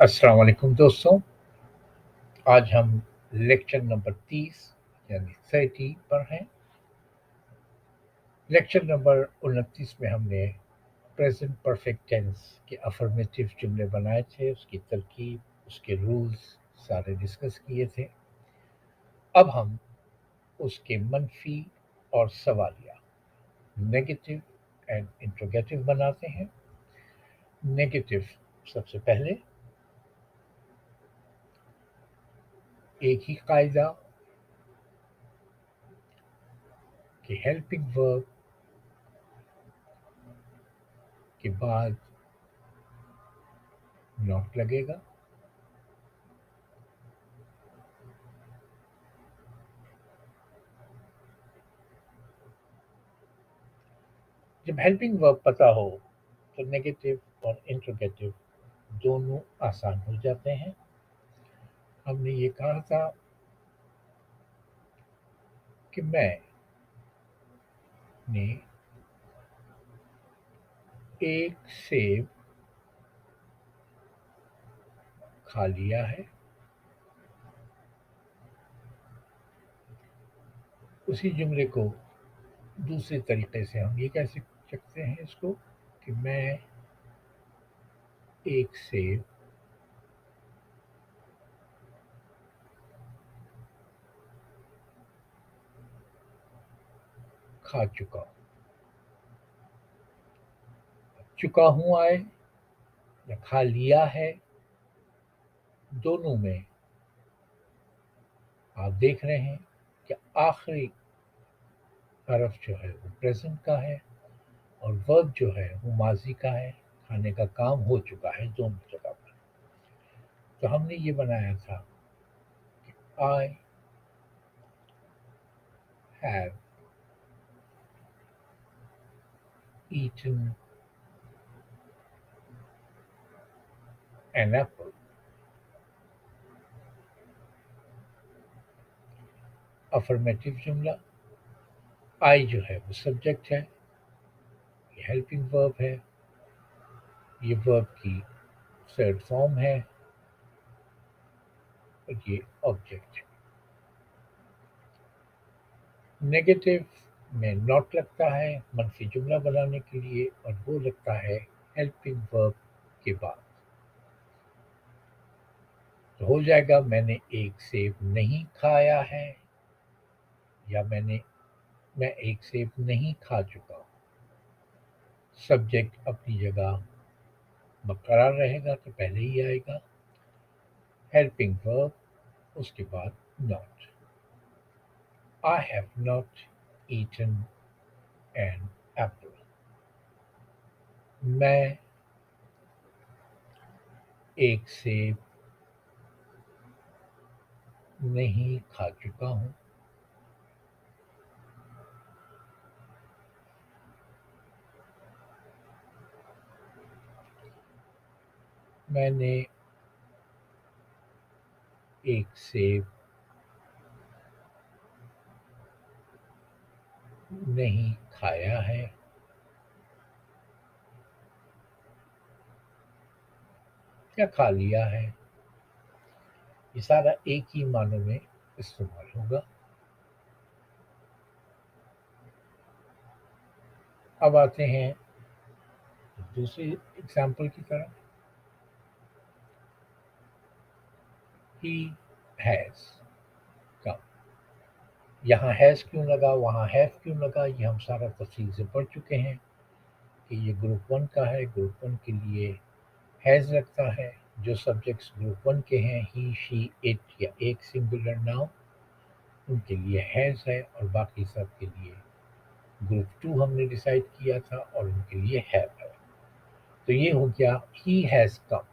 अस्सलाम वालेकुम दोस्तों। आज हम लेक्चर नंबर 30 यानी 30 पर हैं। लेक्चर नंबर 29 में हमने प्रेजेंट परफेक्ट टेंस के अफर्मेटिव जुमले बनाए थे, उसकी तरकीब, उसके रूल्स सारे डिस्कस किए थे। अब हम उसके मनफी और सवालिया नेगेटिव एंड इंट्रोगेटिव बनाते हैं। नेगेटिव सबसे पहले एक ही कायदा कि हेल्पिंग वर्ब के बाद नॉट लगेगा। जब हेल्पिंग वर्ब पता हो तो नेगेटिव और इंट्रोगेटिव दोनों आसान हो जाते हैं। हमने ये कहा था कि मैं ने एक सेब खा लिया है। उसी जुमले को दूसरे तरीके से हम ये कह सकते हैं इसको कि मैं एक सेब खा चुका हूँ। चुका हूँ आए या खा लिया है, दोनों में आप देख रहे हैं कि आखिरी हरफ जो है वो प्रेजेंट का है और वर्ब जो है वो माजी का है। खाने का काम हो चुका है दोनों जगह पर। तो हमने ये बनाया था I have eaten an apple. Affirmative जुमला, आई जो है वो सब्जेक्ट है, ये हेल्पिंग वर्ब है, ये वर्ब की थर्ड फॉर्म है और ये ऑब्जेक्ट है। नेगेटिव में नॉट लगता है मनफी जुमला बनाने के लिए और वो लगता है हेल्पिंग वर्ब के बाद। तो हो जाएगा मैंने एक सेब नहीं खाया है या मैं एक सेब नहीं खा चुका हूँ। सब्जेक्ट अपनी जगह बरकरार रहेगा तो पहले ही आएगा, हेल्पिंग वर्ब उसके बाद not. I have not eaten an apple. मैं एक सेब नहीं खा चुका हूँ। मैंने एक सेब नहीं खाया है। या खा लिया है। ये सारा एक ही मानों में इस्तेमाल होगा। अब आते हैं दूसरी एग्जाम्पल की तरफ। He has come. यहाँ हैज क्यों लगा, वहाँ हैव क्यों लगा, ये हम सारा तफसील से पढ़ चुके हैं कि ये ग्रुप वन का है। ग्रुप वन के लिए हैज लगता है। जो सब्जेक्ट्स ग्रुप वन के हैं, ही शी इट या एक सिंगुलर नाउन, उनके लिए हैज है और बाकी सब के लिए ग्रुप टू हमने डिसाइड किया था और उनके लिए हैव है। तो ये हो गया ही हैज कम।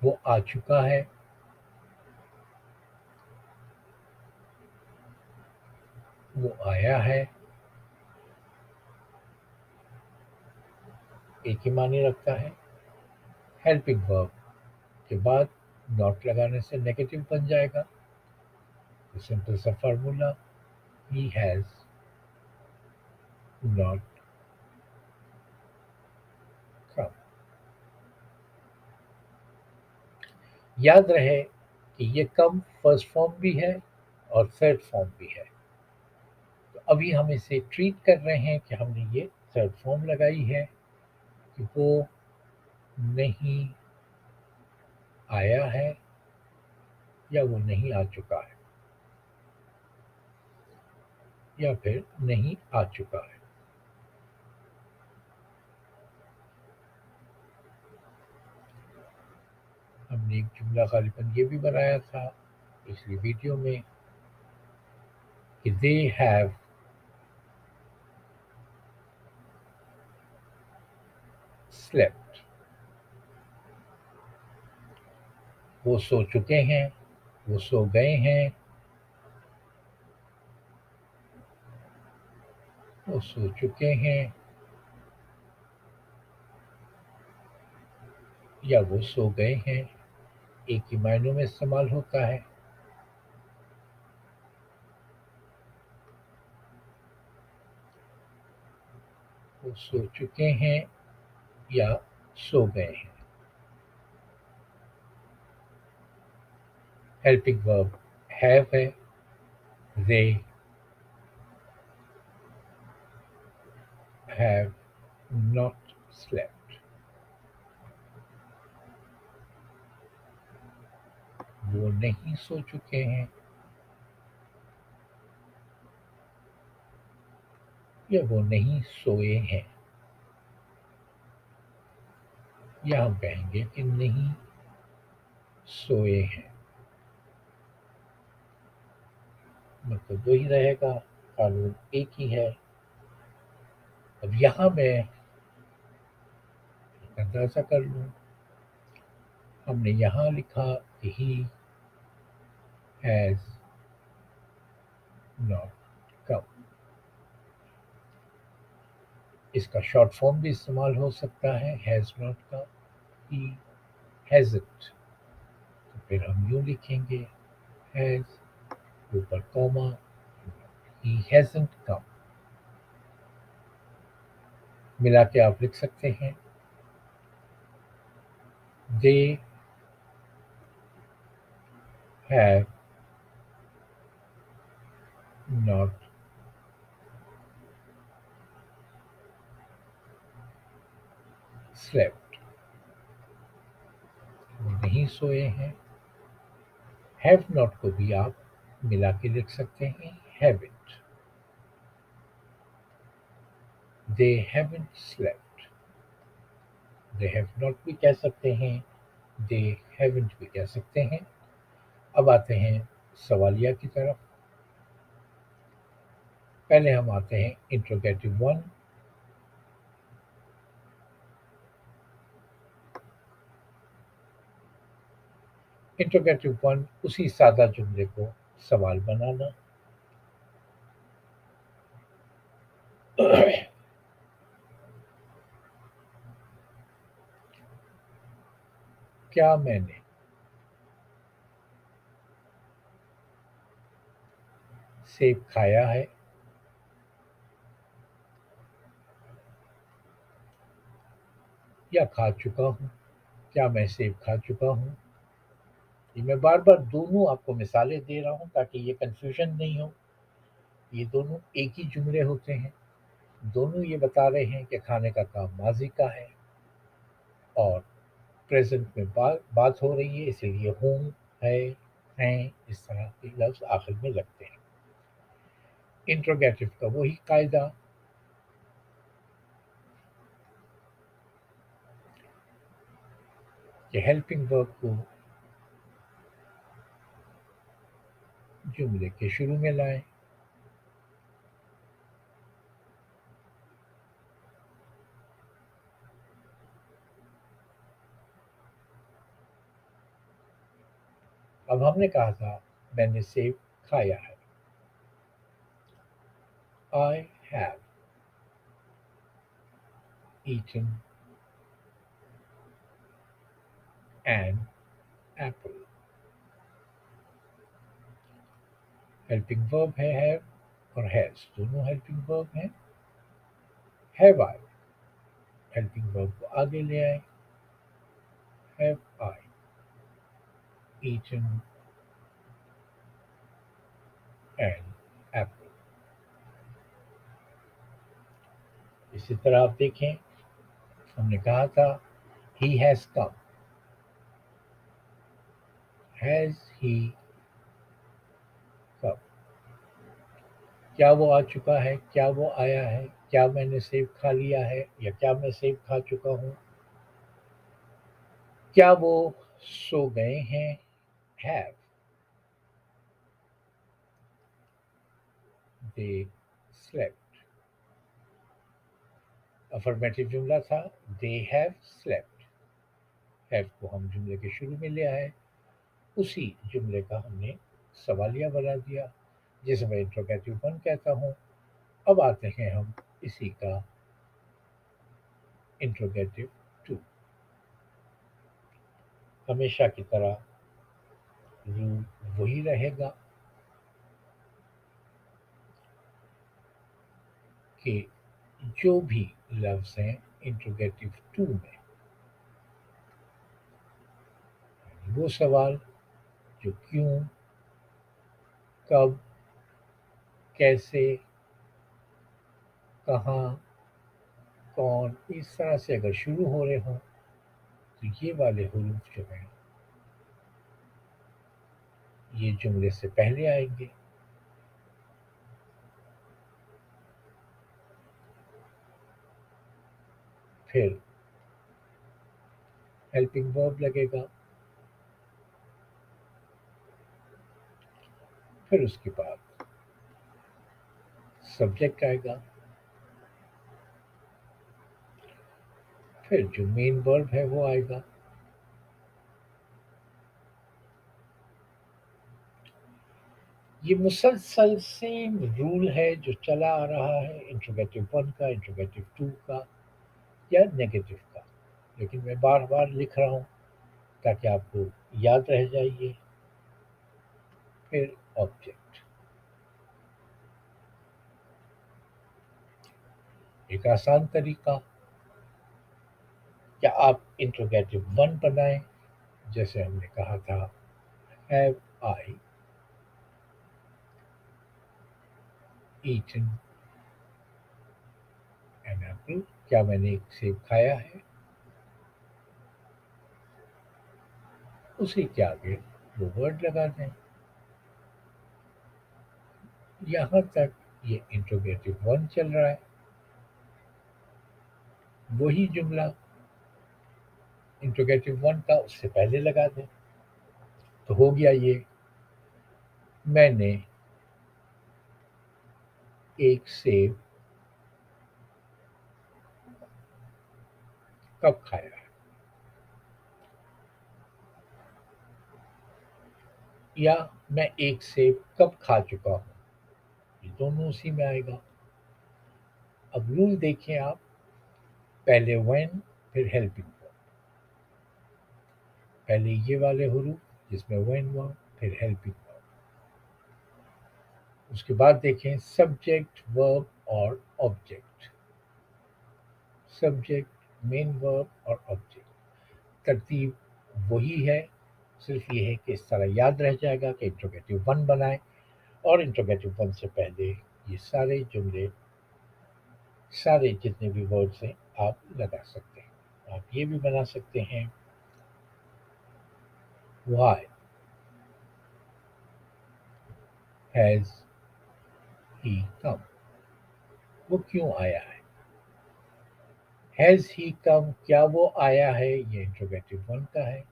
वो आ चुका है। वो आया है। एक ही मानी रखता है। हेल्पिंग वर्ब के बाद नॉट लगाने से नेगेटिव बन जाएगा। तो सिंपल सा फार्मूला, ही हैज नॉट याद रहे कि ये कम फर्स्ट फॉर्म भी है और थर्ड फॉर्म भी है। तो अभी हम इसे ट्रीट कर रहे हैं कि हमने ये थर्ड फॉर्म लगाई है कि वो नहीं आया है या वो नहीं आ चुका है या फिर नहीं आ चुका है। हमने एक जुमला गालिबन ये भी बनाया था पिछली वीडियो में कि दे हैव स्लेप्ट, वो सो चुके हैं, वो सो गए हैं, वो सो चुके हैं या वो सो गए हैं, एक ही मायनों में इस्तेमाल होता है। वो सो चुके हैं या सो गए हैं। हेल्पिंग वर्ब हैव है, दे हैव नॉट स्लेप्ट, वो नहीं सो चुके हैं या वो नहीं सोए हैं, या हम कहेंगे कि नहीं सोए हैं। मतलब वही रहेगा, कानून एक ही है। अब यहाँ मैं अंदाजा कर लूँ, हमने यहाँ लिखा कि ही हैज़ नॉट कम, इसका शॉर्ट फॉर्म भी इस्तेमाल हो सकता है हैज़ नॉट का, ही हैज़न्ट। तो फिर हम यूँ लिखेंगे हैज़ ऊपर कॉमा, ही हैज़न्ट कम। मिला के आप लिख सकते हैं दे हैव नॉट स्लेप्ट, वो नहीं सोए हैं। हैव नॉट को भी आप मिला के लिख सकते हैं haven't, they haven't slept. They have not भी कह सकते हैं, दे हैवेंट भी कह सकते हैं। अब आते हैं सवालिया की तरफ। पहले हम आते हैं इंट्रोगेटिव वन। इंट्रोगेटिव वन उसी सादा जुमले को सवाल बनाना। क्या मैंने सेब खाया है? या खा चुका हूँ? क्या मैं सेब खा चुका हूँ? ये मैं बार बार दोनों आपको मिसालें दे रहा हूँ ताकि ये कंफ्यूजन नहीं हो। ये दोनों एक ही जुमले होते हैं, दोनों ये बता रहे हैं कि खाने का काम माजी का है और प्रेजेंट में बात हो रही है, इसीलिए हूँ, है, हैं, इस तरह के लफ्ज आखिर में लगते हैं। इंट्रोगेटिव का वही कायदा कि हेल्पिंग वर्ब को जुमले के शुरू में लाएं। अब हमने कहा था मैंने सेब खाया है, I have eaten an apple. Helping verb है हैव और हैज, दोनों हेल्पिंग वर्ब हैं। हैव आई, हेल्पिंग वर्ब को आगे ले आए, have I. eaten an apple. इसी तरह आप देखें, हमने कहा था he has come. Has he come? क्या वो आ चुका है, क्या वो आया है, क्या मैंने सेब खा लिया है या क्या मैं सेब खा चुका हूँ, क्या वो सो गए हैं, have they slept. अफर्मेटिव जुमला था they have slept. have को हम जुमले के शुरू में ले आए, उसी जुमले का हमने सवालिया बना दिया जिसे मैं इंट्रोगेटिव वन कहता हूँ। अब आते हैं हम इसी का इंट्रोगेटिव टू। हमेशा की तरह रूल वही रहेगा कि जो भी लफ्ज हैं इंट्रोगेटिव टू में, वो सवाल जो क्यों, कब, कैसे, कहाँ, कौन, इस तरह से अगर शुरू हो रहे हों तो ये वाले हुरूफ जो हैं ये जुमले से पहले आएंगे। फिर हेल्पिंग वर्ब लगेगा, फिर उसके बाद सब्जेक्ट आएगा, फिर जो मेन वर्ब है वो आएगा। ये मुसलसल सेम रूल है जो चला आ रहा है इंट्रोगेटिव वन का, इंट्रोगेटिव टू का या नेगेटिव का, लेकिन मैं बार बार लिख रहा हूँ ताकि आपको याद रह जाए ये। फिर ऑब्जेक्ट, एक आसान तरीका, क्या आप इंट्रोगेटिव वन बनाएं जैसे हमने कहा था have I eaten an apple, क्या मैंने एक सेब खाया है, उसी के आगे वो वर्ड लगा दें। यहाँ तक ये इंट्रोगेटिव वन चल रहा है, वही जुमला इंट्रोगेटिव वन का उससे पहले लगा दें तो हो गया ये, मैंने एक सेब कब खाया है, या मैं एक सेब कब खा चुका हूँ, ये दोनों उसी में आएगा। अब रूल देखें आप, पहले व्हेन फिर हेल्पिंग वर्ब, पहले ये वाले हुरूफ जिसमें व्हेन वर्ब फिर हेल्पिंग वर्ब, उसके बाद देखें सब्जेक्ट वर्ब और ऑब्जेक्ट, सब्जेक्ट मेन वर्ब और ऑब्जेक्ट, तरतीब वही है, सिर्फ ये है कि इस तरह याद रह जाएगा कि इंट्रोगेटिव वन बनाएं और इंट्रोगेटिव वन से पहले ये सारे जुमले, सारे जितने भी वर्ड्स हैं आप लगा सकते हैं। आप ये भी बना सकते हैं वाई हैज ही कम, वो क्यों आया है। हैज ही कम, क्या वो आया है, ये इंट्रोगेटिव वन का है।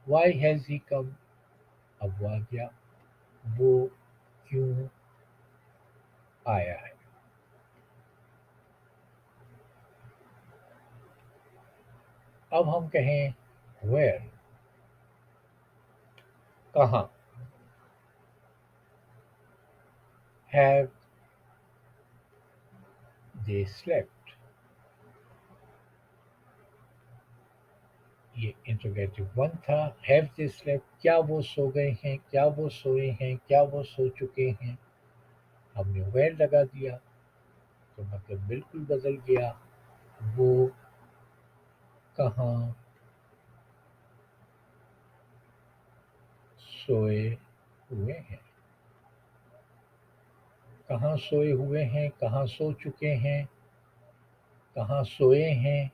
वाई हैज ही कम, अब वो आ गया, वो क्यों आया है। अब हम कहें वेयर, कहाँ, हैव दे स्लेप्ट, ये इंट्रोगेटिव वन था। हैव दे स्लेप्ट, क्या वो सो गए हैं, क्या वो सोए हैं, क्या वो सो चुके हैं, हमने वेयर लगा दिया तो मतलब बिल्कुल बदल गया। वो कहाँ सोए हुए हैं। कहाँ सोए हुए हैं, कहाँ सो चुके हैं, कहाँ सोए हैं,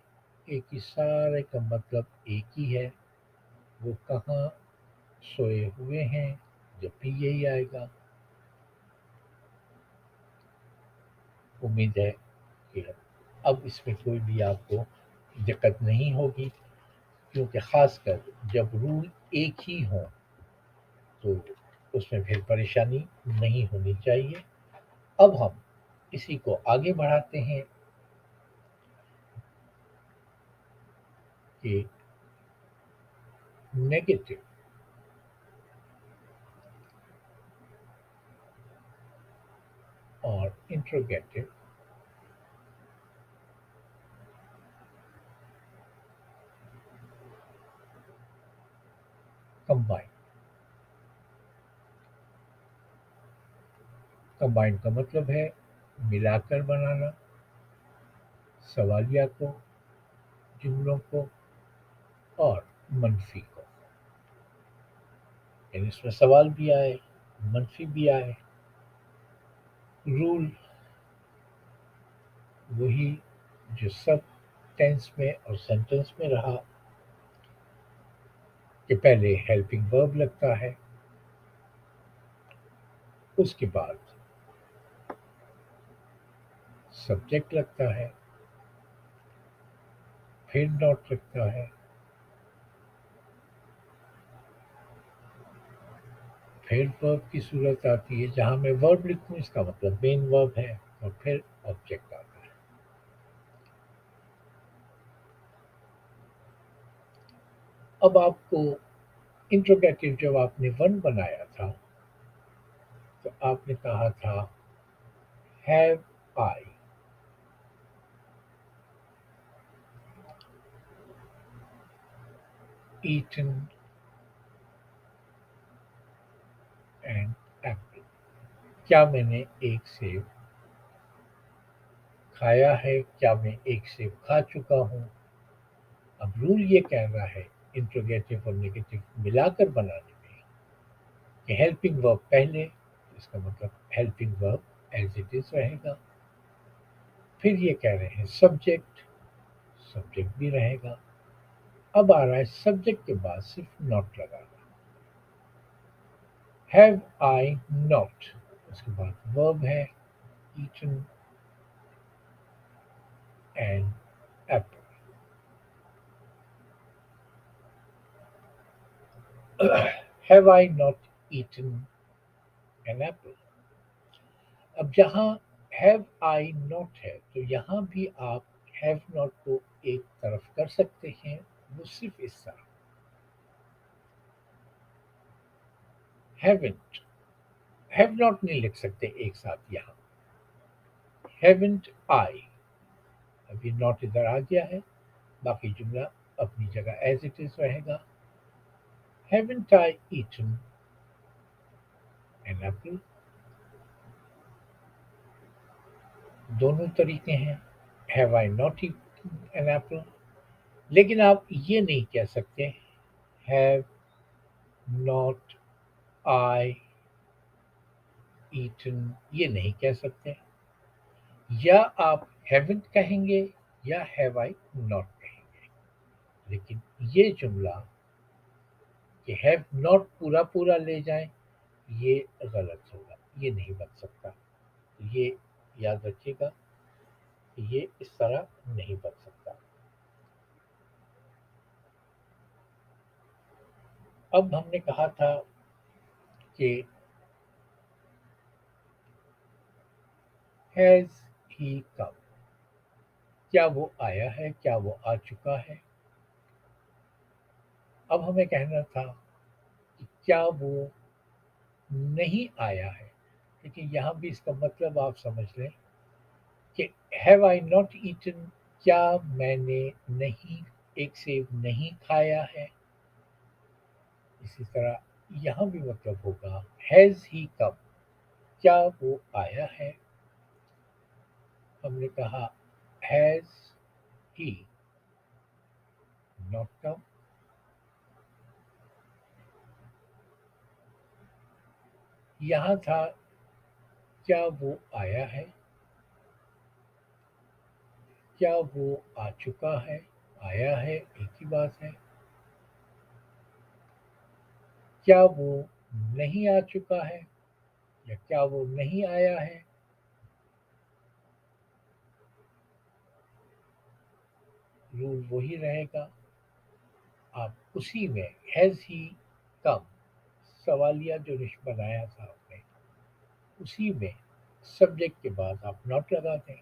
एक ही सारे का मतलब एक ही है। वो कहाँ सोए हुए हैं, जब भी यही आएगा। उम्मीद है कि अब इसमें कोई भी आपको दिक्कत नहीं होगी, क्योंकि ख़ासकर जब रूल एक ही हों तो उसमें फिर परेशानी नहीं होनी चाहिए। अब हम इसी को आगे बढ़ाते हैं कि नेगेटिव और इंट्रोगेटिव कंबाइन। कंबाइन का मतलब है मिलाकर बनाना सवालिया को, जुमलों को और मनफी को। यानी इसमें सवाल भी आए, मनफी भी आए। रूल वही जो सब टेंस में और सेंटेंस में रहा कि पहले हेल्पिंग वर्ब लगता है, उसके बाद सब्जेक्ट लगता है, फिर नॉट लगता है, फिर वर्ब की सूरत आती है जहां मैं वर्ब लिखूं इसका मतलब मेन वर्ब है, और फिर ऑब्जेक्ट आता है। अब आपको इंट्रोगेटिव जब आपने वन बनाया था तो आपने कहा था have I eaten an apple. क्या मैंने एक सेब खाया है, क्या मैं एक सेब खा चुका हूँ। अब रूल ये कह रहा है इंट्रोगेटिव और नेगेटिव मिलाकर बनाने में कि हेल्पिंग वर्ब पहले, इसका मतलब helping verb as it is रहेगा। फिर ये कह रहे हैं सब्जेक्ट, सब्जेक्ट भी रहेगा। अब आ रहा है सब्जेक्ट के बाद सिर्फ नॉट लगाना। हैव आई नॉट, उसके बाद वर्ब है eaten an apple. Have I not eaten an apple. अब जहां हैव आई नॉट है तो यहां भी आप हैव नॉट को एक तरफ कर सकते हैं, वो सिर्फ इस तरह हैवेंट, हैव नॉट नहीं लिख सकते एक साथ यहां। हैवेंट आई, अब ये नॉट इधर आ गया है, बाकी जुमला अपनी जगह एज इट इज रहेगा। Haven't I eaten an apple, दोनों तरीके हैं। Have I not eaten an apple, लेकिन आप ये नहीं कह सकते हैव नॉट आई ईटन, ये नहीं कह सकते। या आप हैवेंट कहेंगे या हैव आई नॉट कहेंगे, लेकिन ये जुमला कि हैव नॉट पूरा पूरा ले जाएं, ये गलत होगा, ये नहीं बन सकता। ये याद रखिएगा कि ये इस तरह नहीं बन सकता। अब हमने कहा था कि हैज ही कम, क्या वो आया है, क्या वो आ चुका है। अब हमें कहना था कि क्या वो नहीं आया है, लेकिन यहाँ भी इसका मतलब आप समझ लें कि हैव आई नॉट ईटन, क्या मैंने नहीं एक सेब नहीं खाया है। इसी तरह यहाँ भी मतलब होगा हैज ही कम, क्या वो आया है। हमने कहा हैज ही नॉट कम, یہاں تھا کیا وہ آیا ہے، کیا وہ آ چکا ہے، آیا ہے ایک ہی بات ہے، کیا وہ نہیں آ چکا ہے یا کیا وہ نہیں آیا ہے. رول وہی رہے گا. آپ اسی میں ہیز ہی کم سوالیہ جو بنایا تھا آپ نے، اسی میں سبجیکٹ کے بعد آپ ناٹ لگا دیں.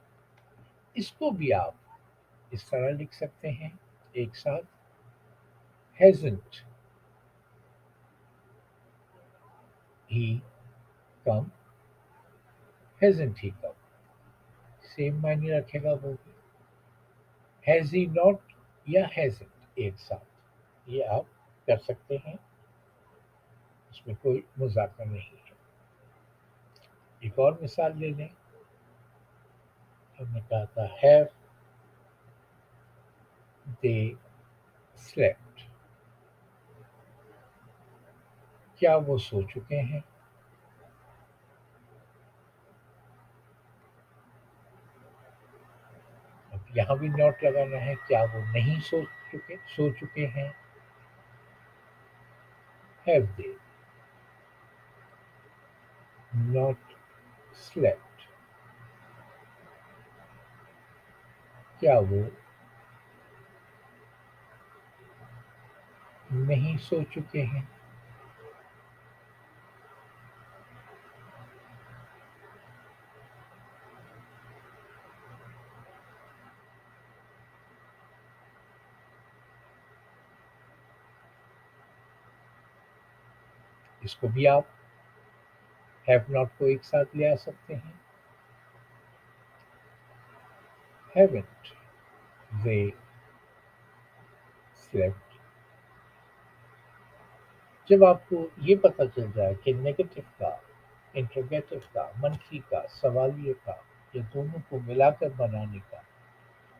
اس کو بھی آپ اس طرح لکھ سکتے ہیں ایک ساتھ: ہیزنٹ ہی کم، ہیزنٹ ہی کم، سیم معنی رکھے گا وہ بھی. ہیز ہی ناٹ یا ہیزنٹ ایک ساتھ، یہ آپ کر سکتے ہیں، اس میں کوئی مذاکرہ نہیں ہے. ایک اور مثال لے لیں. ہم نے کہا تھا ہیو دے سلیپٹ، کیا وہ سو چکے ہیں. اب یہاں بھی نوٹ لگانا ہے، کیا وہ نہیں سو چکے ہیں. ہیو دے ناٹ سلیپٹ، کیا وہ نہیں سو چکے ہیں. اس کو بھی آپ ہیو ناٹ کو ایک ساتھ لے آ سکتے ہیں. ہیونٹ دے سلیپٹ. جب آپ کو یہ پتہ چل جائے کہ نیگیٹو کا، انٹروگیٹو کا، منفی کا، سوالیہ کا، یہ دونوں کو ملا کر بنانے کا،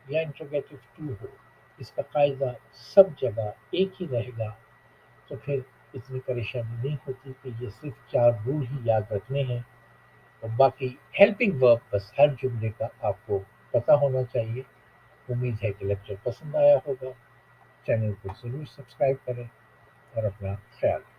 یا انٹروگیٹو ٹو ہو، اس کا قاعدہ سب جگہ ایک ہی رہے گا، تو پھر اتنی پریشانی نہیں ہوتی کہ یہ صرف 4 رول ہی یاد رکھنے ہیں. اور باقی ہیلپنگ ورب بس ہر جملے کا آپ کو پتہ ہونا چاہیے. امید ہے کہ لیکچر پسند آیا ہوگا. چینل کو ضرور سبسکرائب کریں اور اپنا خیال رکھیں.